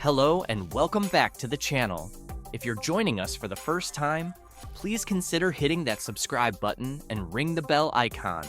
Hello and welcome back to the channel. If you're joining us for the first time, please consider hitting that subscribe button and ring the bell icon.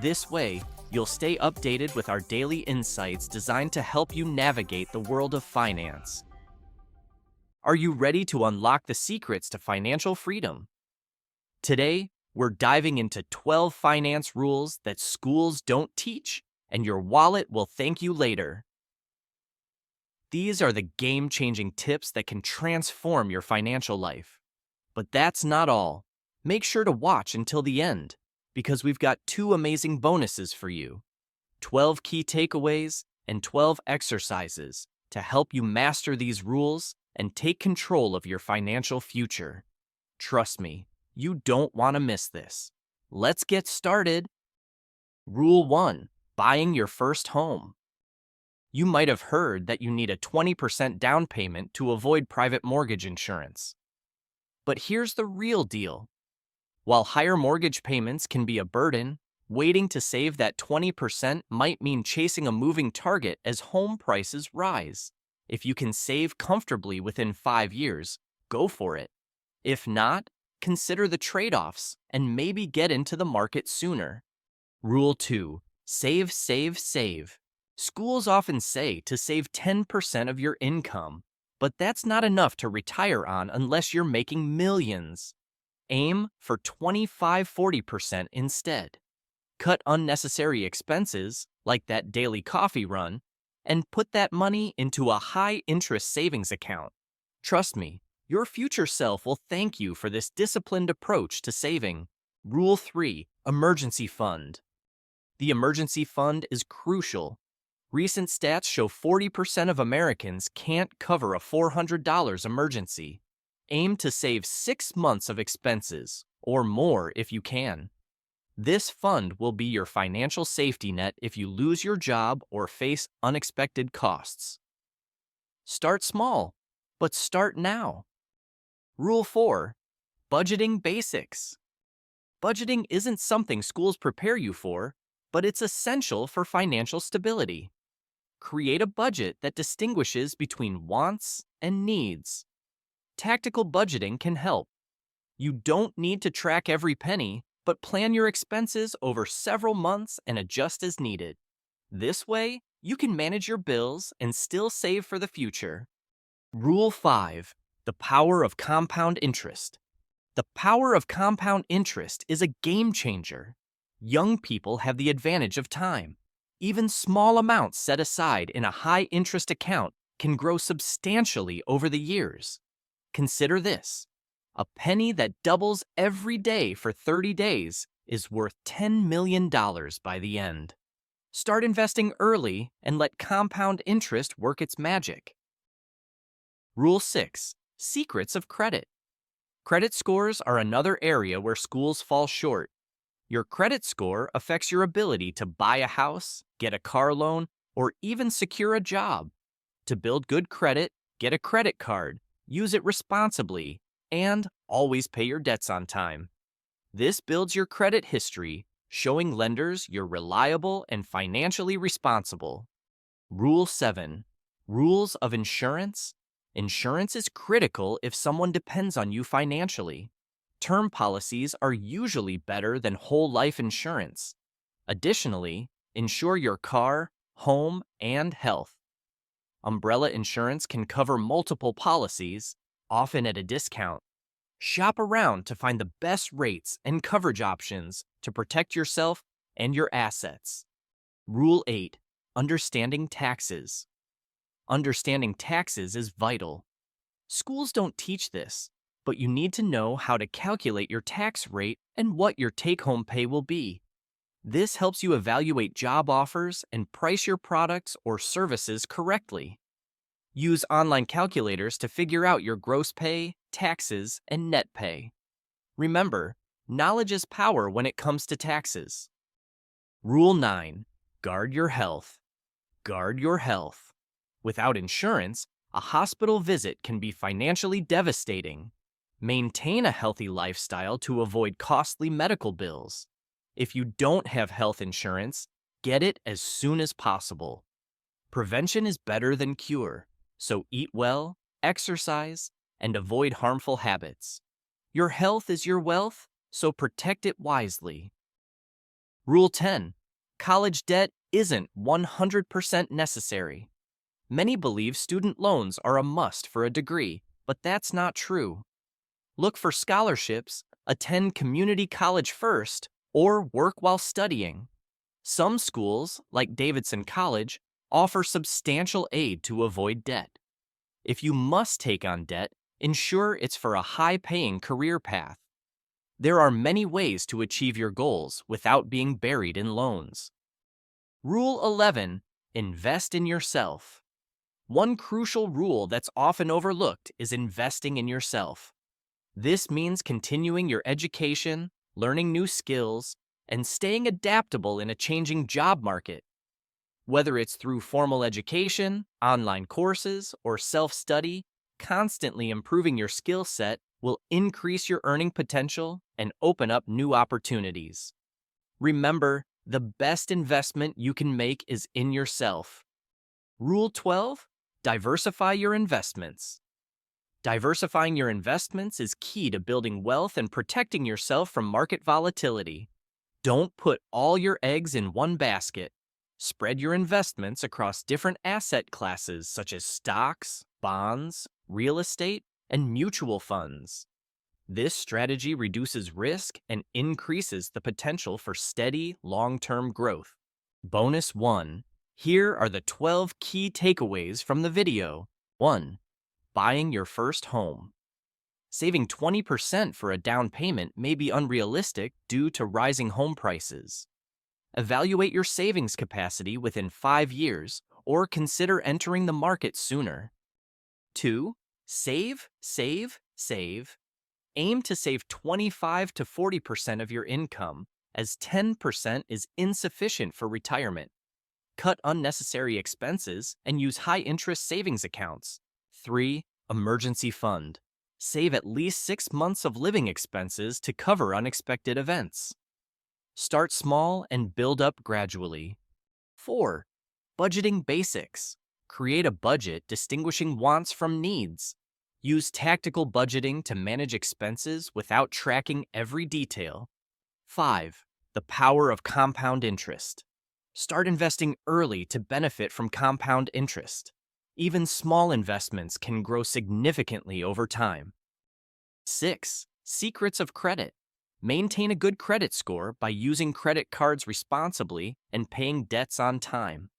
This way, you'll stay updated with our daily insights designed to help you navigate the world of finance. Are you ready to unlock the secrets to financial freedom? Today, we're diving into 12 finance rules that schools don't teach, and your wallet will thank you later. These are the game-changing tips that can transform your financial life. But that's not all. Make sure to watch until the end, because we've got two amazing bonuses for you. 12 key takeaways and 12 exercises to help you master these rules and take control of your financial future. Trust me, you don't want to miss this. Let's get started. Rule 1. Buying your first home. You might have heard that you need a 20% down payment to avoid private mortgage insurance. But here's the real deal. While higher mortgage payments can be a burden, waiting to save that 20% might mean chasing a moving target as home prices rise. If you can save comfortably within 5 years, go for it. If not, consider the trade-offs and maybe get into the market sooner. Rule 2. Save, save, save. Schools often say to save 10% of your income, but that's not enough to retire on unless you're making millions. Aim for 25-40% instead. Cut unnecessary expenses, like that daily coffee run, and put that money into a high-interest savings account. Trust me, your future self will thank you for this disciplined approach to saving. Rule 3. Emergency fund. The emergency fund is crucial. Recent stats show 40% of Americans can't cover a $400 emergency. Aim to save 6 months of expenses, or more if you can. This fund will be your financial safety net if you lose your job or face unexpected costs. Start small, but start now. Rule 4. Budgeting basics. Budgeting isn't something schools prepare you for, but it's essential for financial stability. Create a budget that distinguishes between wants and needs. Tactical budgeting can help. You don't need to track every penny, but plan your expenses over several months and adjust as needed. This way, you can manage your bills and still save for the future. Rule 5. The power of compound interest. The power of compound interest is a game changer. Young people have the advantage of time. Even small amounts set aside in a high-interest account can grow substantially over the years. Consider this. A penny that doubles every day for 30 days is worth $10 million by the end. Start investing early and let compound interest work its magic. Rule 6. Secrets of credit. Credit scores are another area where schools fall short. Your credit score affects your ability to buy a house, get a car loan, or even secure a job. To build good credit, get a credit card, use it responsibly, and always pay your debts on time. This builds your credit history, showing lenders you're reliable and financially responsible. Rule 7. Rules of insurance. Insurance is critical if someone depends on you financially. Term policies are usually better than whole life insurance. Additionally, insure your car, home, and health. Umbrella insurance can cover multiple policies, often at a discount. Shop around to find the best rates and coverage options to protect yourself and your assets. Rule 8. Understanding taxes. Understanding taxes is vital. Schools don't teach this, but you need to know how to calculate your tax rate and what your take-home pay will be. This helps you evaluate job offers and price your products or services correctly. Use online calculators to figure out your gross pay, taxes, and net pay. Remember, knowledge is power when it comes to taxes. Rule 9. Guard your health. Guard your health. Without insurance, a hospital visit can be financially devastating. Maintain a healthy lifestyle to avoid costly medical bills. If you don't have health insurance, get it as soon as possible. Prevention is better than cure, So eat well, exercise, and avoid harmful habits. Your health is your wealth, so protect it wisely. Rule 10. College debt isn't 100% necessary. Many believe student loans are a must for a degree, but that's not true. Look for scholarships, attend community college first, or work while studying. Some schools, like Davidson College, offer substantial aid to avoid debt. If you must take on debt, ensure it's for a high-paying career path. There are many ways to achieve your goals without being buried in loans. Rule 11. Invest in yourself. One crucial rule that's often overlooked is investing in yourself. This means continuing your education, learning new skills, and staying adaptable in a changing job market. Whether it's through formal education, online courses, or self-study, constantly improving your skill set will increase your earning potential and open up new opportunities. Remember, the best investment you can make is in yourself. Rule 12. Diversify your investments. Diversifying your investments is key to building wealth and protecting yourself from market volatility. Don't put all your eggs in one basket. Spread your investments across different asset classes such as stocks, bonds, real estate, and mutual funds. This strategy reduces risk and increases the potential for steady, long-term growth. Bonus 1. Here are the 12 key takeaways from the video. 1. Buying your first home. Saving 20% for a down payment may be unrealistic due to rising home prices. Evaluate your savings capacity within 5 years or consider entering the market sooner. 2. Save, save, save. Aim to save 25 to 40% of your income, as 10% is insufficient for retirement. Cut unnecessary expenses and use high-interest savings accounts. 3. Emergency fund. Save at least 6 months of living expenses to cover unexpected events. Start small and build up gradually. 4. Budgeting basics. Create a budget distinguishing wants from needs. Use tactical budgeting to manage expenses without tracking every detail. 5. The power of compound interest. Start investing early to benefit from compound interest. Even small investments can grow significantly over time. 6. Secrets of credit. Maintain a good credit score by using credit cards responsibly and paying debts on time.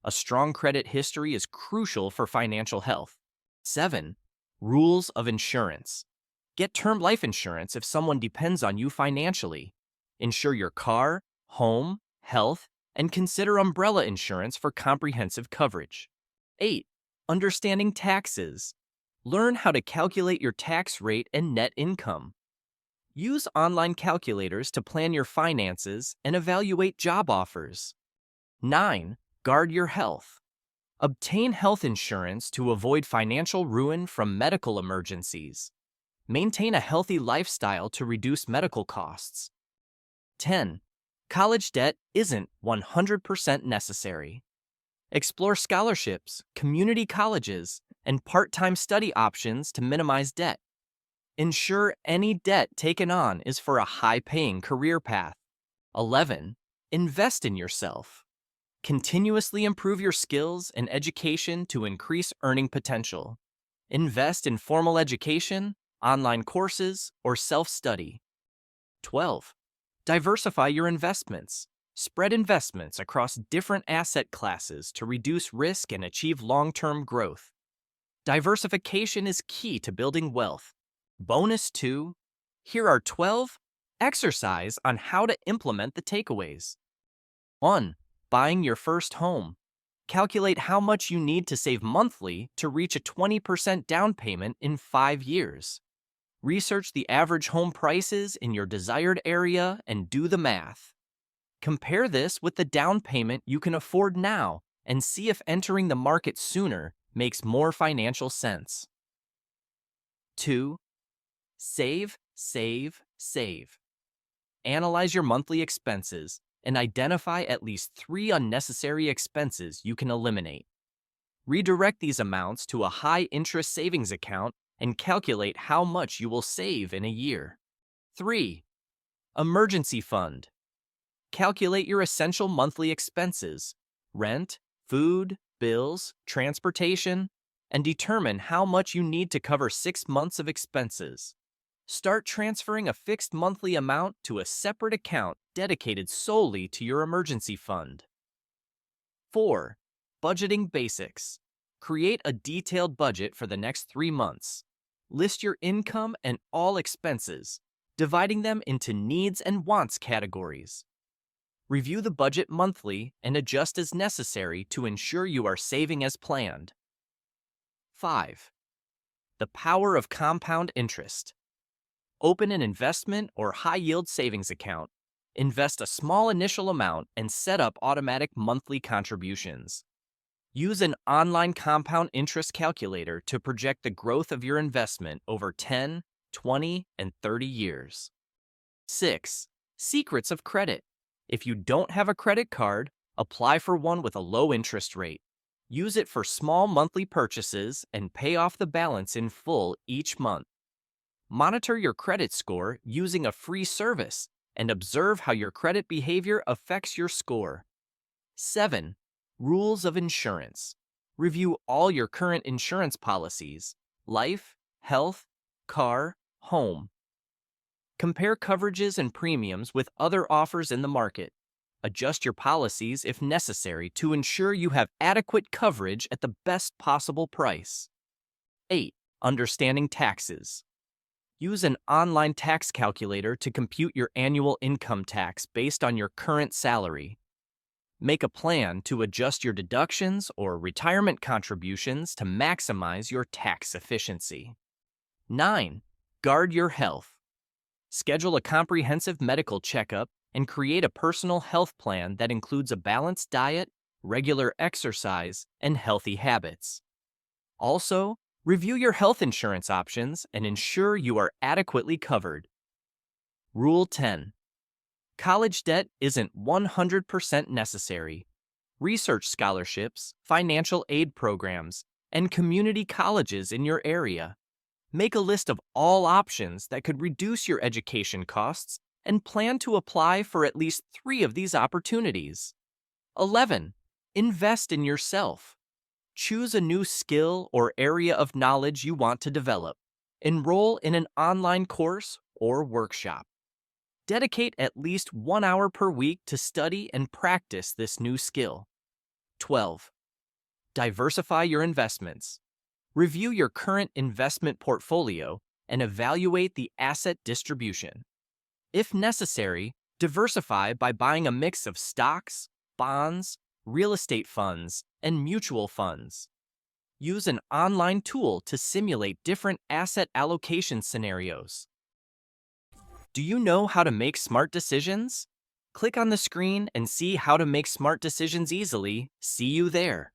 A strong credit history is crucial for financial health. 7. Rules of insurance. Get term life insurance if someone depends on you financially. Insure your car, home, health, and consider umbrella insurance for comprehensive coverage. 8. Understanding taxes. Learn how to calculate your tax rate and net income. Use online calculators to plan your finances and evaluate job offers. 9. Guard your health. Obtain health insurance to avoid financial ruin from medical emergencies. Maintain a healthy lifestyle to reduce medical costs. 10. College debt isn't 100% necessary. Explore scholarships, community colleges, and part-time study options to minimize debt. Ensure any debt taken on is for a high-paying career path. 11. Invest in yourself. Continuously improve your skills and education to increase earning potential. Invest in formal education, online courses, or self-study. 12. Diversify your investments. Spread investments across different asset classes to reduce risk and achieve long-term growth. Diversification is key to building wealth. Bonus 2. Here are 12 exercise on how to implement the takeaways. 1. Buying your first home. Calculate how much you need to save monthly to reach a 20% down payment in 5 years. Research the average home prices in your desired area and do the math. Compare this with the down payment you can afford now and see if entering the market sooner makes more financial sense. 2. Save, save, save. Analyze your monthly expenses and identify at least 3 unnecessary expenses you can eliminate. Redirect these amounts to a high-interest savings account and calculate how much you will save in a year. 3. Emergency fund. Calculate your essential monthly expenses, rent, food, bills, transportation, and determine how much you need to cover 6 months of expenses. Start transferring a fixed monthly amount to a separate account dedicated solely to your emergency fund. 4. Budgeting basics. Create a detailed budget for the next 3 months. List your income and all expenses, dividing them into needs and wants categories. Review the budget monthly and adjust as necessary to ensure you are saving as planned. 5. The power of compound interest. Open an investment or high-yield savings account. Invest a small initial amount and set up automatic monthly contributions. Use an online compound interest calculator to project the growth of your investment over 10, 20, and 30 years. 6. Secrets of credit. If you don't have a credit card, apply for one with a low interest rate. Use it for small monthly purchases and pay off the balance in full each month. Monitor your credit score using a free service and observe how your credit behavior affects your score. 7. Rules of insurance. Review all your current insurance policies: life, health, car, home. Compare coverages and premiums with other offers in the market. Adjust your policies if necessary to ensure you have adequate coverage at the best possible price. 8. Understanding taxes. Use an online tax calculator to compute your annual income tax based on your current salary. Make a plan to adjust your deductions or retirement contributions to maximize your tax efficiency. 9. Guard your health. Schedule a comprehensive medical checkup and create a personal health plan that includes a balanced diet, regular exercise, and healthy habits. Also, review your health insurance options and ensure you are adequately covered. Rule 10. College debt isn't 100% necessary. Research scholarships, financial aid programs, and community colleges in your area. Make a list of all options that could reduce your education costs and plan to apply for at least 3 of these opportunities. 11. Invest in yourself. Choose a new skill or area of knowledge you want to develop. Enroll in an online course or workshop. Dedicate at least 1 hour per week to study and practice this new skill. 12. Diversify your investments. Review your current investment portfolio and evaluate the asset distribution. If necessary, diversify by buying a mix of stocks, bonds, real estate funds, and mutual funds. Use an online tool to simulate different asset allocation scenarios. Do you know how to make smart decisions? Click on the screen and see how to make smart decisions easily. See you there.